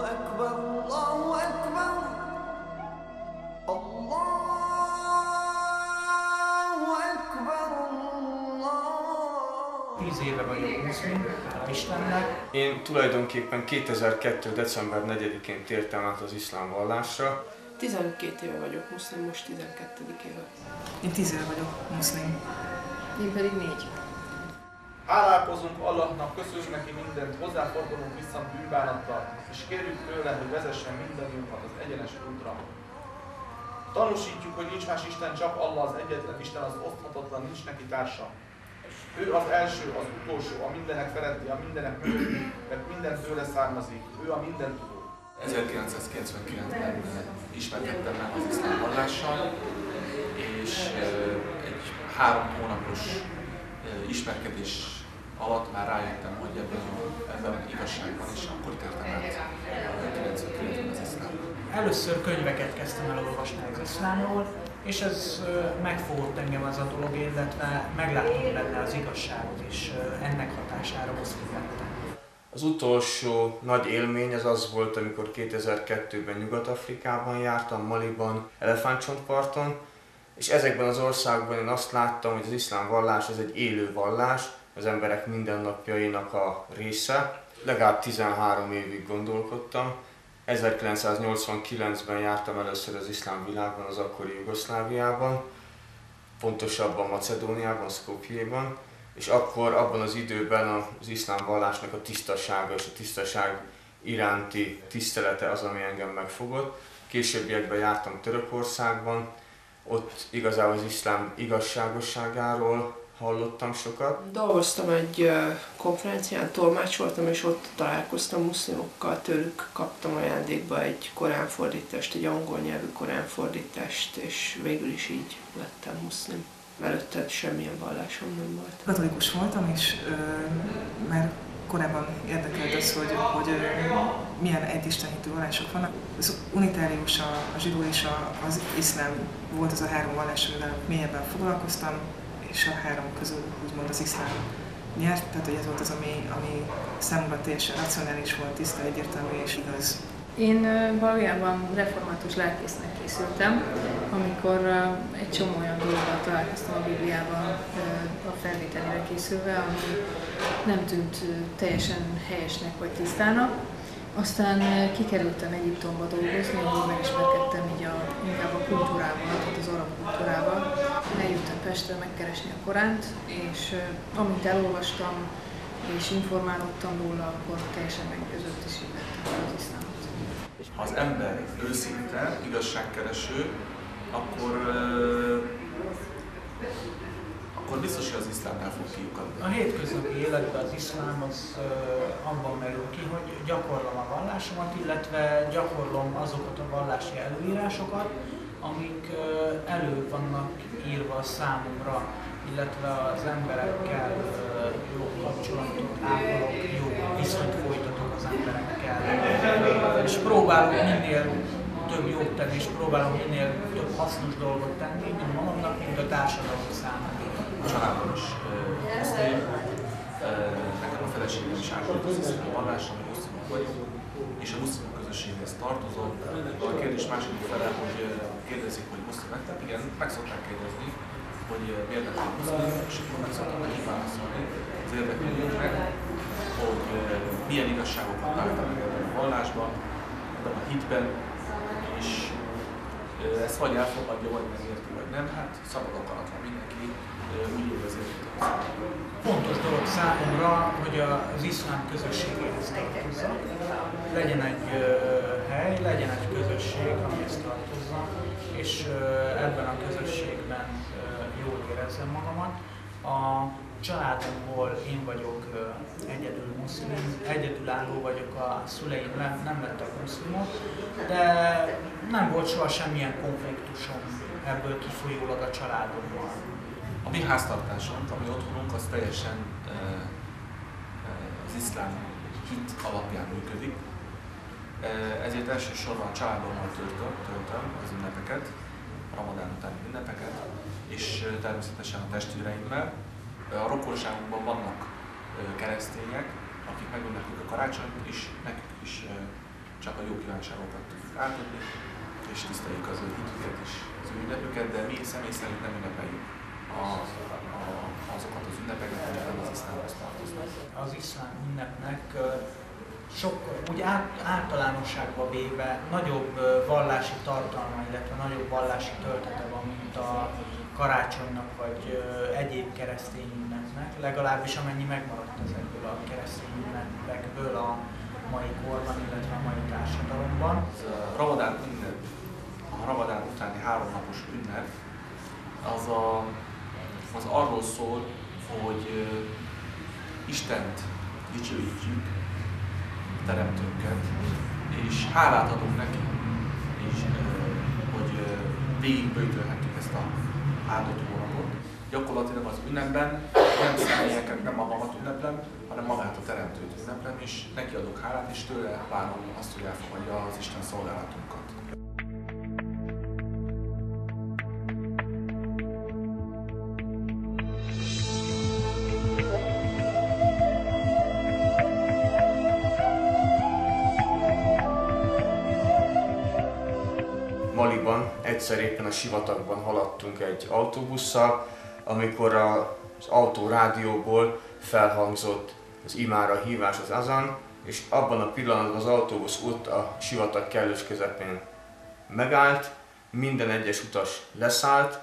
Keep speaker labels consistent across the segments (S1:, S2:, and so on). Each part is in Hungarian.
S1: أكبر الله أكبر الله أكبر الله.
S2: 10 éve vagyok muszlim, hála Istennek.
S3: Én tulajdonképpen 2002. december 4-én tértem át az iszlám vallásra.
S4: 12 éve vagyok muszlim, most 12. éve.
S5: Én 10 éve vagyok muszlim.
S4: Én pedig 4.
S6: Hálálkozunk Allahnak, köszönjük neki mindent, hozzáfordulunk vissza bűnbánattal, és kérjük tőle, hogy vezessen mindannyiunkat az egyenes útra. Tanúsítjuk, hogy nincs más Isten, csak Allah az egyetlen Isten, az oszthatatlan, nincs neki társa. Ő az első, az utolsó, a mindenek feletti, a mindenek mögötti, mert minden tőle származik, ő a mindentudó.
S7: 1999-ben ismerkedtem meg az iszlám vallással, és egy 3 hónapos ismerkedés alatt már rájöttem, hogy ebben igazság van, és akkor tértem át 99-ben az iszlám.
S2: Először könyveket kezdtem el olvasni az iszlámról, és ez megfogott engem az a dolog, illetve megláttam benne az igazságot, és ennek hatására muszlim lettem.
S3: Az utolsó nagy élmény az volt, amikor 2002-ben Nyugat-Afrikában jártam, Maliban, Elefántcsontparton, és ezekben az országban én azt láttam, hogy az iszlám vallás ez egy élő vallás, az emberek mindennapjainak a része. Legalább 13 évig gondolkodtam. 1989-ben jártam először az iszlám világban, az akkori Jugoszláviában, pontosabban Macedóniában, Skopjéban, és akkor abban az időben az iszlám vallásnak a tisztasága és a tisztaság iránti tisztelete az, ami engem megfogott. Későbbiekben jártam Törökországban, ott igazából az iszlám igazságosságáról hallottam sokat.
S4: Dolgoztam egy konferencián, tolmácsoltam, és ott találkoztam muszlimokkal, tőlük kaptam ajándékba egy koránfordítást, egy angol nyelvű koránfordítást, és végül is így lettem muszlim. Előtte semmilyen vallásom nem volt.
S5: Katolikus voltam, és már korábban érdekelt az, hogy milyen egyisteni vallások vannak. Az unitárius, a zsidó és az iszlám volt az a 3 vallás, amivel mélyebben foglalkoztam, és a 3 közül úgymond az iszlám nyert, tehát hogy ez volt az, ami számomra teljesen racionális volt, tiszta, egyértelmű és igaz.
S8: Én valójában református lelkésznek készültem, amikor egy csomó olyan dologgal találkoztam a Bibliában a felvételére készülve, ami nem tűnt teljesen helyesnek vagy tisztának. Aztán kikerültem Egyiptomba dolgozni, ahol megismerkedtem inkább a kultúrával, tehát az arab kultúrával. Eljöttem Pestre megkeresni a Koránt, és amint elolvastam és informálódtam róla, akkor teljesen meggyőzött és hirdettem az iszlámot.
S7: Ha az ember őszinte, igazságkereső, akkor biztos, hogy az iszlámnál fog kiukadni.
S2: A hétköznapi életben az iszlám az abban merül ki, hogy gyakorlom a vallásomat, illetve gyakorlom azokat a vallási előírásokat, amik elő vannak írva számomra, illetve az emberekkel jó kapcsolatot ápolok, jó viszonyt folytatok az emberekkel, és próbálok minél több jót tenni, és próbálok minél több hasznos dolgot tenni, mind magamnak, mind a társadalom számára.
S7: A családban is muszlim, nekem a feleségem is átadott az iszlám vallásra, hogy muszlimok vagyunk, és a muszlimok közösséghez tartozom. A kérdés második fele, hogy kérdezik, hogy muszlim lettem, igen, meg szokták kérdezni, hogy miért lettem muszlim, és akkor meg szoktam nekik válaszolni az érdeklődőknek, hogy milyen igazságokat láttam meg ebben a vallásban, ebben a hitben, és ezt vagy elfogadja, vagy megérti, vagy nem, hát szabad akarat van mindenki, úgy érzi,
S2: Fontos dolog számomra, hogy az iszlám közösségéhez tartozzak. Legyen egy hely, legyen egy közösség, amihez tartozzak, és ebben a közösségben jól érezzem magamat. A családomból én vagyok egyedül muszlim, egyedülálló vagyok, a szüleim nem lettek muszlimok, de nem volt soha semmilyen konfliktusom ebből kifolyólag a családommal.
S7: A mi háztartásunk, a mi otthonunk, az teljesen az iszlám hit alapján működik. Ezért elsősorban a családommal töltöm az ünnepeket, a ramadán utáni ünnepeket, és természetesen a testvéreimmel. A rokonságunkban vannak keresztények, akik megünneplik a karácsonyt, és nekik is csak a jó kívánságokat tudjuk átadni, és tiszteljük az ő hitüket és az ő ünnepüket, de mi személy szerint nem ünnepeljük azokat az ünnepeket, amik nem az iszlámhoz tartoznak.
S2: Az iszlám ünnepnek úgy általánosságban véve nagyobb vallási tartalma, illetve nagyobb vallási töltete van, mint a karácsonynak vagy egyéb keresztény ünnepnek, legalábbis amennyi megmaradt ezekből a keresztény ünnepekből a mai korban, illetve a mai társadalomban.
S7: A Ramadán utáni 3 napos ünnep az arról szól, hogy Istent dicsőítjük, teremtőnket, és hálát adunk neki, és hogy végigböjtölhetjük ezt a áldott hónapot. Gyakorlatilag az ünnepben nem személyeket, nem magamat ünneplem, hanem magát a teremtőt ünneplem, és neki adok hálát, és tőle várom azt, hogy elfogadja az Isten szolgálatunkat.
S3: Maliban egyszer éppen a sivatagban haladtunk egy autóbusszal, amikor az autórádióból felhangzott az imára hívás, az azan, és abban a pillanatban az autóbusz ott a sivatag kellős közepén megállt, minden egyes utas leszállt,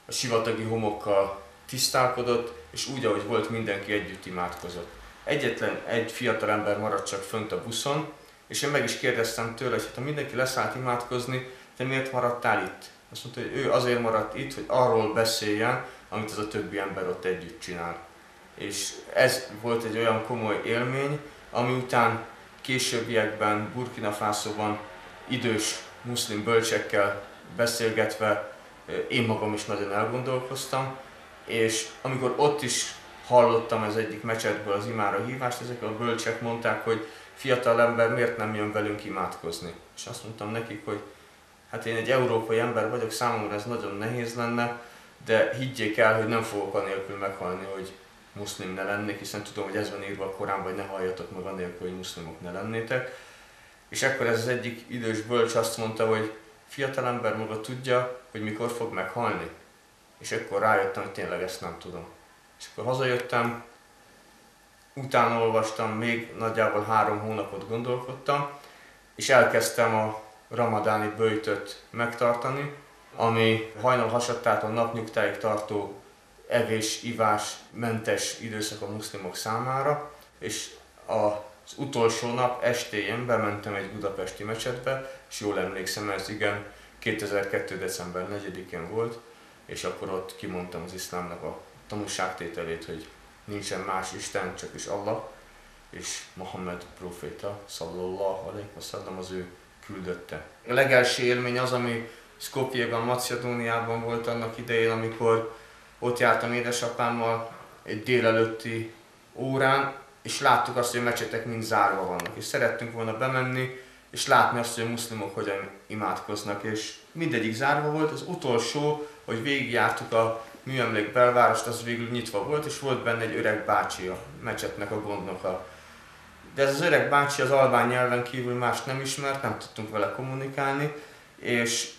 S3: a sivatagi homokkal tisztálkodott, és úgy, ahogy volt, mindenki együtt imádkozott. Egyetlen egy fiatal ember maradt csak fönt a buszon, és én meg is kérdeztem tőle, hogy ha mindenki leszállt imádkozni, te miért maradtál itt? Azt mondta, hogy ő azért maradt itt, hogy arról beszéljen, amit az a többi ember ott együtt csinál. És ez volt egy olyan komoly élmény, ami után későbbiekben Burkina Fasoban idős muszlim bölcsekkel beszélgetve én magam is nagyon elgondolkoztam, és amikor ott is hallottam az egyik mecsetből az imára hívást, ezek a bölcsek mondták, hogy fiatal ember miért nem jön velünk imádkozni. És azt mondtam nekik, hogy hát én egy európai ember vagyok, számomra ez nagyon nehéz lenne, de higgyék el, hogy nem fogok anélkül meghalni, hogy muszlim ne lennék, hiszen tudom, hogy ez van írva a Koránban, hogy ne halljatok meg anélkül, hogy muszlimok ne lennétek. És ekkor ez az egyik idős bölcs azt mondta, hogy fiatal ember maga tudja, hogy mikor fog meghalni. És akkor rájöttem, hogy tényleg ezt nem tudom. És akkor hazajöttem, utána olvastam, még nagyjából 3 hónapot gondolkodtam, és elkezdtem a ramadáni böjtöt megtartani, ami hajnal hasadtától napnyugtáig tartó evés-ivás mentes időszak a muszlimok számára, és az utolsó nap estéjén bementem egy budapesti mecsetbe, és jól emlékszem, ez igen, 2002. december 4-én volt, és akkor ott kimondtam az iszlámnak a tanúságtételét, hogy nincsen más Isten, csak is Allah, és Mohammed proféta, sallallahu alaihi wasallam, az ő küldötte. A legelső élmény az, ami Skopjében, Macedóniában volt annak idején, amikor ott jártam édesapámmal egy délelőtti órán, és láttuk azt, hogy a mecsetek mind zárva vannak, és szerettünk volna bemenni, és látni azt, hogy a muszlimok hogyan imádkoznak, és mindegyik zárva volt. Az utolsó, hogy végigjártuk a műemlék belvárost, az végül nyitva volt, és volt benne egy öreg bácsi, a mecsetnek a gondnoka. De ez az öreg bácsi az albán nyelven kívül mást nem ismert, nem tudtunk vele kommunikálni, és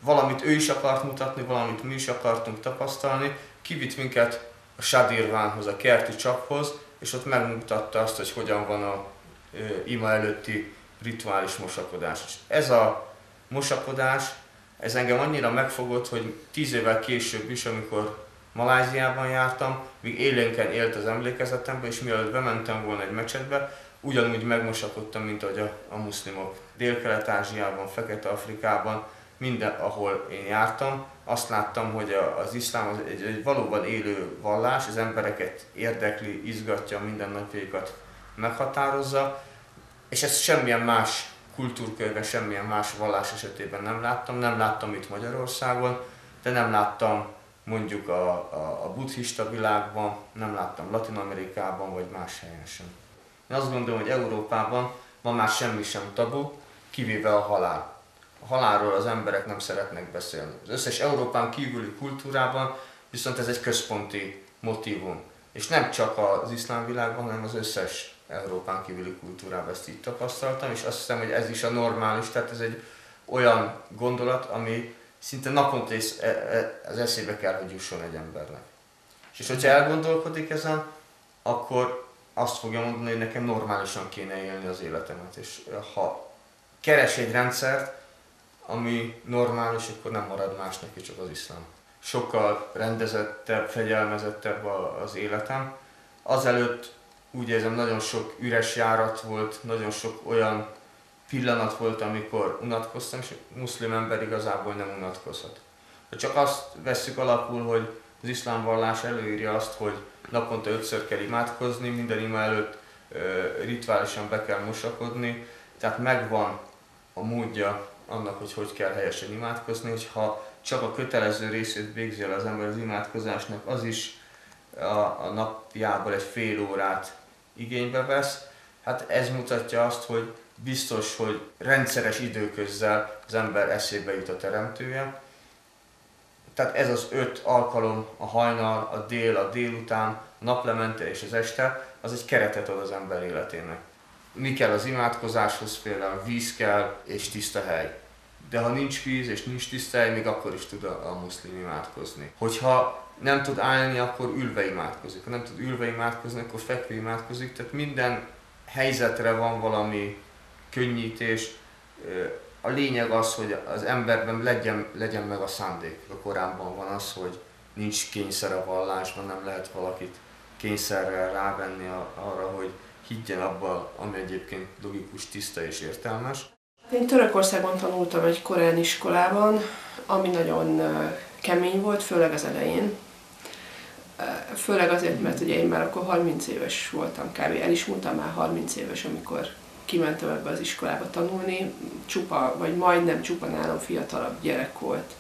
S3: valamit ő is akart mutatni, valamit mi is akartunk tapasztalni, kivitt minket a Sadirvánhoz, a kerti csaphoz, és ott megmutatta azt, hogy hogyan van a ima előtti rituális mosakodás. És ez a mosakodás, ez engem annyira megfogott, hogy 10 évvel később is, amikor Maláziában jártam, még élénken élt az emlékezetemben, és mielőtt bementem volna egy mecsetbe, ugyanúgy megmosakodtam, mint ahogy a muszlimok. Dél-Kelet-Ázsiában, Fekete-Afrikában, minden, ahol én jártam, azt láttam, hogy az iszlám az egy valóban élő vallás, az embereket érdekli, izgatja, mindennapjaikat meghatározza, és ezt semmilyen más kultúrkörben, semmilyen más vallás esetében nem láttam. Nem láttam itt Magyarországon, de nem láttam mondjuk a buddhista világban, nem láttam Latin-Amerikában, vagy más helyen sem. Én azt gondolom, hogy Európában ma már semmi sem tabu, kivéve a halál. A halálról az emberek nem szeretnek beszélni. Az összes Európán kívüli kultúrában viszont ez egy központi motívum. És nem csak az iszlám világban, hanem az összes Európán kívüli kultúrában ezt így tapasztaltam, és azt hiszem, hogy ez is a normális, tehát ez egy olyan gondolat, ami szinte naponta az eszébe kell, hogy jusson egy embernek. És hogyha elgondolkodik ezen, akkor azt fogja mondani, hogy nekem normálisan kéne élni az életemet. És ha keres egy rendszert, ami normális, akkor nem marad más neki, csak az iszlám. Sokkal rendezettebb, fegyelmezettebb az életem. Azelőtt úgy érzem, nagyon sok üres járat volt, nagyon sok olyan pillanat volt, amikor unatkoztam, és a muszlim ember igazából nem unatkozhat. Ha csak azt vesszük alapul, hogy az iszlám vallás előírja azt, hogy naponta 5-ször kell imádkozni, minden ima előtt rituálisan be kell mosakodni, tehát megvan a módja annak, hogy hogy kell helyesen imádkozni, hogyha csak a kötelező részét végzi el az ember az imádkozásnak, az is a napjából egy fél órát igénybe vesz. Hát ez mutatja azt, hogy biztos, hogy rendszeres időközzel az ember eszébe jut a teremtője. Tehát ez az 5 alkalom, a hajnal, a délután, a naplemente és az este, az egy keretet ad az ember életének. Mi kell az imádkozáshoz? Például víz kell és tiszta hely. De ha nincs víz és nincs tiszta hely, még akkor is tud a muszlim imádkozni. Hogyha nem tud állni, akkor ülve imádkozik. Ha nem tud ülve imádkozni, akkor fekve imádkozik. Tehát minden helyzetre van valami könnyítés. A lényeg az, hogy az emberben legyen meg a szándék. A Koránban van az, hogy nincs kényszer a vallásban, nem lehet valakit kényszerrel rávenni arra, hogy higgyen abba, ami egyébként logikus, tiszta és értelmes.
S4: Én Törökországban tanultam egy korán iskolában, ami nagyon kemény volt, főleg az elején. Főleg azért, mert ugye én már akkor 30 éves voltam, kb. El is múltam már 30 éves, amikor kimentem ebbe az iskolába tanulni. Csupa, vagy majdnem csupa nálam fiatalabb gyerek volt,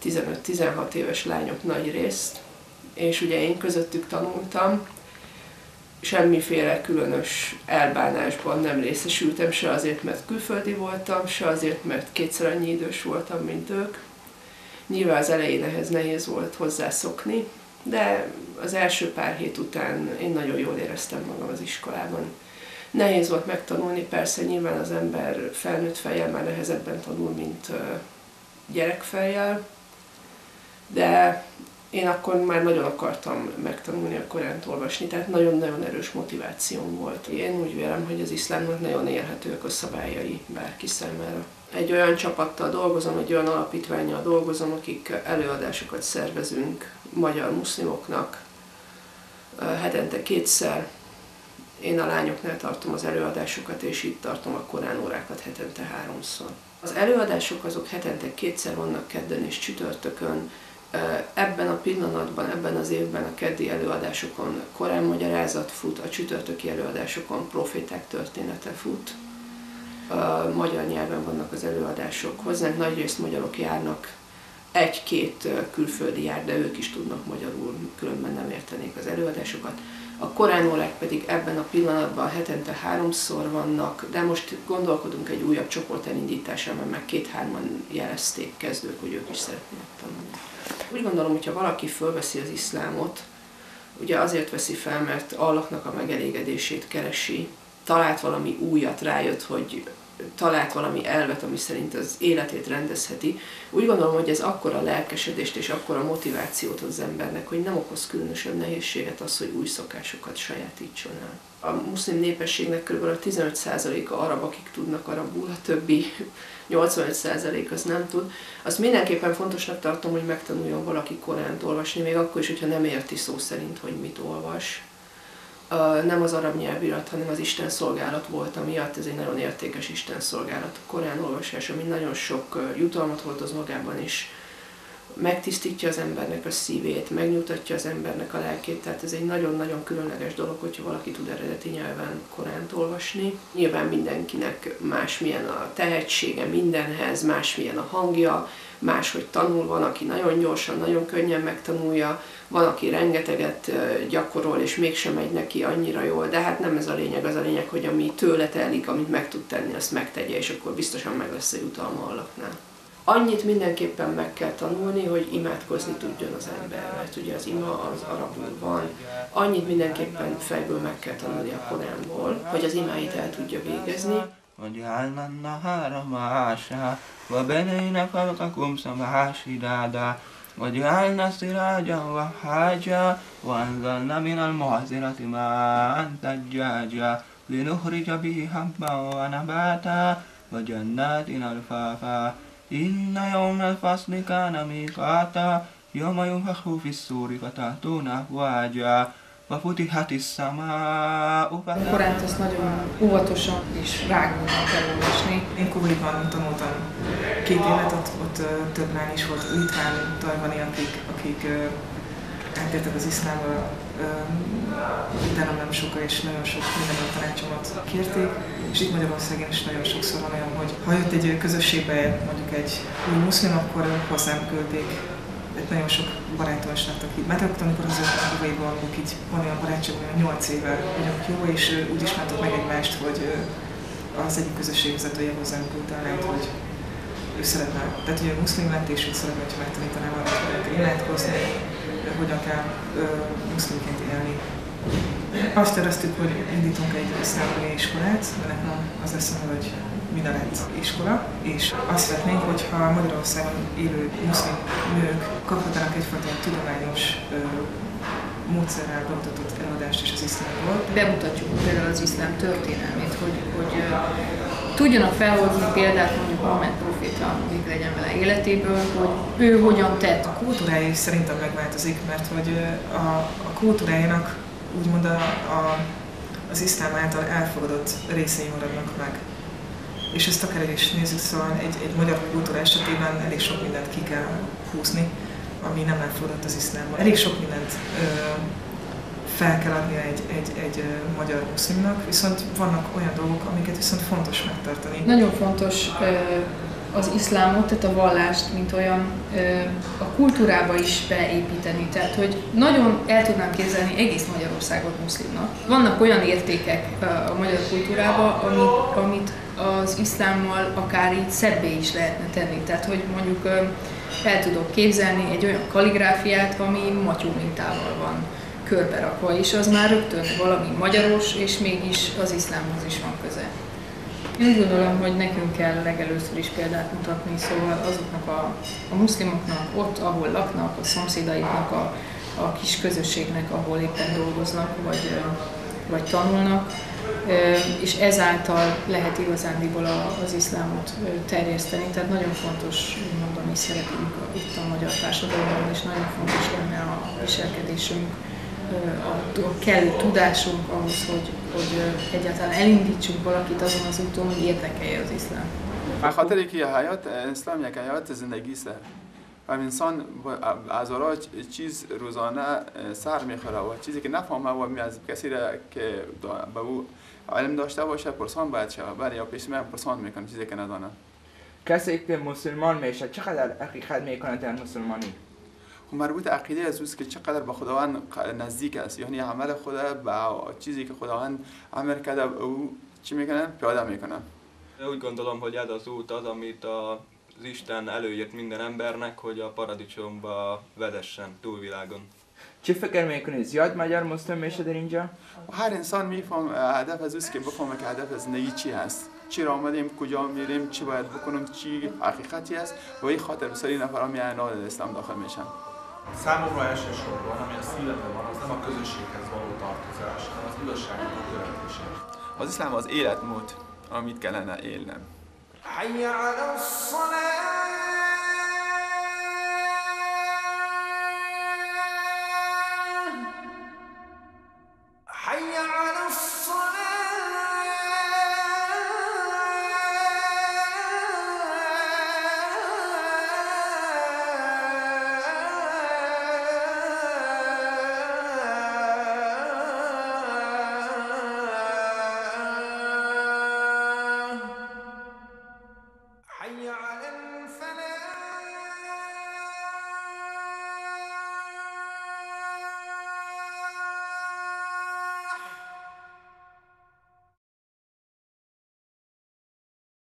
S4: 15-16 éves lányok nagy részt, és ugye én közöttük tanultam. Semmiféle különös elbánásban nem részesültem, se azért, mert külföldi voltam, se azért, mert kétszer annyi idős voltam, mint ők. Nyilván az elején ehhez nehéz volt hozzászokni, de az első pár hét után én nagyon jól éreztem magam az iskolában. Nehéz volt megtanulni, persze nyilván az ember felnőtt fejjel már nehezebben tanul, mint gyerekfejjel, de én akkor már nagyon akartam megtanulni a Koránt olvasni, tehát nagyon-nagyon erős motivációm volt. Én úgy vélem, hogy az iszlámnak nagyon élhetőek a szabályai bárki számára. Egy olyan csapattal dolgozom, egy olyan alapítvánnyal dolgozom, akik előadásokat szervezünk magyar muszlimoknak hetente 2-szer. Én a lányoknál tartom az előadásokat, és itt tartom a Korán órákat hetente 3-szor. Az előadások azok hetente 2-szer vannak, kedden és csütörtökön. Ebben a pillanatban, ebben az évben a keddi előadásokon Korán magyarázat fut, a csütörtöki előadásokon proféták története fut. Magyar nyelven vannak az előadások. Hozzánk nagyrészt magyarok járnak, 1-2 külföldi jár, de ők is tudnak magyarul, különben nem értenék az előadásokat. A Korán órák pedig ebben a pillanatban hetente 3-szor vannak, de most gondolkodunk egy újabb csoport elindításán, mert meg 2-3-an jelezték kezdők, hogy ők is szeretnének tanulni. Úgy gondolom, hogyha valaki fölveszi az iszlámot, ugye azért veszi fel, mert Allahnak a megelégedését keresi, talált valami újat, rájött, hogy talált valami elvet, ami szerint az életét rendezheti. Úgy gondolom, hogy ez akkora lelkesedést és akkora motivációt az embernek, hogy nem okoz különösebb nehézséget az, hogy új szokásokat sajátítson el. A muszlim népességnek kb. A 15%-a arab, akik tudnak arabul, a többi 85% az nem tud. Azt mindenképpen fontosnak tartom, hogy megtanuljon valaki Koránt olvasni, még akkor is, hogyha nem érti szó szerint, hogy mit olvas. Nem az arab nyelvirat, hanem az istenszolgálat volt miatt, ez egy nagyon értékes istenszolgálat. A Korán olvasás, ami nagyon sok jutalmat hordoz magában is, megtisztítja az embernek a szívét, megnyugtatja az embernek a lelkét, tehát ez egy nagyon-nagyon különleges dolog, hogyha valaki tud eredeti nyelven Koránt olvasni. Nyilván mindenkinek másmilyen a tehetsége mindenhez, másmilyen a hangja, máshogy tanul, van, aki nagyon gyorsan, nagyon könnyen megtanulja, van, aki rengeteget gyakorol, és mégsem megy neki annyira jól, de hát nem ez a lényeg, az a lényeg, hogy ami tőle telik, amit meg tud tenni, azt megtegye, és akkor biztosan meg lesz a jutalma Allahnak. Annyit mindenképpen meg kell tanulni, hogy imádkozni tudjon az ember, mert ugye az ima az arabul van. Annyit mindenképpen fejből meg kell tanulni a Koránból, hogy az imáit el tudja végezni.
S9: وجعلنا النهار معاشا وبنينا فوقكم سبعا شدادا وجعلنا سراجا وهاجا وأنزلنا من المعصرة ماء ثجاجا لنخرج به حبا ونباتا وجنات ألفافا إن يوم الفصل كان ميقاتا يوم ينفخ في الصور فتأتون أفواجا وفتحت السماء.
S8: Koránt azt nagyon óvatosan és rágóan kell olvasni.
S5: Én Kuwaitban tanultam 2 évet, ott több lány is volt, litván, tajvani, akik átértek az iszlámba, utána nem sokkal és nagyon sok minden tanácsomat kérték, és itt Magyarországon is nagyon sokszor van olyan, hogy ha jött egy közösségbe mondjuk egy új muszlim, akkor hozzám küldték. Nagyon sok barátom is lettek így. Mert akkor, amikor az Kuwaitban vagyok, így van olyan barátság, hogy 8 éve vagyok jó, és úgy ismertük meg egymást, hogy az egyik közösségvezetője hozzám küldte a lányt, hogy ő szeretne, tehát hogy ő muszlim lett, és ő szeretne, hogy megtanítanám arra, hogy hogyan kell imádkozni, hogyan kell muszlimként élni. Azt éreztük, hogy indítunk egy iszlámi iskolát, ennek az lesz a neve, hogy Minaret iskola, és azt vetnénk, hogyha Magyarországon élő muszlim nők kaphatnának egyfajta tudományos módszerrel bemutatott előadást is az iszlámból.
S8: Bemutatjuk például az iszlám történelmét, hogy tudjanak felhozni példát mondjuk Mohamed proféta, még legyen vele életéből, hogy ő hogyan tett.
S5: A kultúrája is szerintem megváltozik, mert hogy a kultúrájának úgymond az iszlám által elfogadott részei maradnak meg. És ezt akár is nézzük, szóval egy magyar kultúra esetében elég sok mindent ki kell húzni, ami nem elfogadott az iszlámban. Elég sok mindent fel kell adni egy magyar muszlimnak, viszont vannak olyan dolgok, amiket viszont fontos megtartani.
S8: Nagyon fontos az iszlámot, tehát a vallást, mint olyan, a kultúrába is beépíteni. Tehát, hogy nagyon el tudnám képzelni egész Magyarországot muszlimnak. Vannak olyan értékek a magyar kultúrában, amit az iszlámmal akár így szebbé is lehetne tenni. Tehát, hogy mondjuk el tudok képzelni egy olyan kalligráfiát, ami matyó mintával van körberakva, és az már rögtön valami magyaros, és mégis az iszlámhoz is van köze. Én úgy gondolom, hogy nekünk kell legelőször is példát mutatni, szóval azoknak a muszlimoknak ott, ahol laknak, a szomszédaiknak, a kis közösségnek, ahol éppen dolgoznak, vagy tanulnak, és ezáltal lehet igazándiból az iszlámot terjeszteni. Tehát nagyon fontos mondani szerepünk itt a magyar társadalomban, és nagyon fontos lenne a viselkedésünk, a kellő tudásunk ahhoz, hogy egyáltalán elindítsunk valakit azon az úton, hogy érdekelje az iszlám.
S10: خاطر که حیات اسلام یک حیات زندگی است و انسان از اون چیز روزانه سر میخوره و چیزی که نفهمه و از کسی را که به او علم داشته باشه پرسان باید شود برای یا پیش من پرسان میکنه چیزی که ندانه.
S9: کسی که مسلمان میشه چقدر حقیقت میکنه در مسلمانی؟
S10: مربوط عقیده از اوست که چقدر به خداوند نزدیک است، یعنی عمل خدا با چیزی که خداوند امر کرده او چی میکنه پیاده میکنه.
S11: Úgy gondolom, hogy ez az út az, amit az Isten előírt minden embernek, hogy a paradicsomba vezessen túlvilágon.
S9: چه فکر میکنی زیاد مجار مسلم میشه در اینجا؟
S10: هر انسان میفهم هدف از اوست که بفهمه که هدف زندگی چی هست، چرا آمدیم، کجا میریم، چی باید بکنیم، چی حقیقتی است و این خاطر بسیاری نفرها میان اسلام داخل میشن.
S7: Számomra elsősorban, ami a szívemben van, az nem a közösséghez való tartozás, hanem az igazságnak a követése.
S10: Az iszlám az életmód, amit kellene élnem.
S1: حي على الصلاة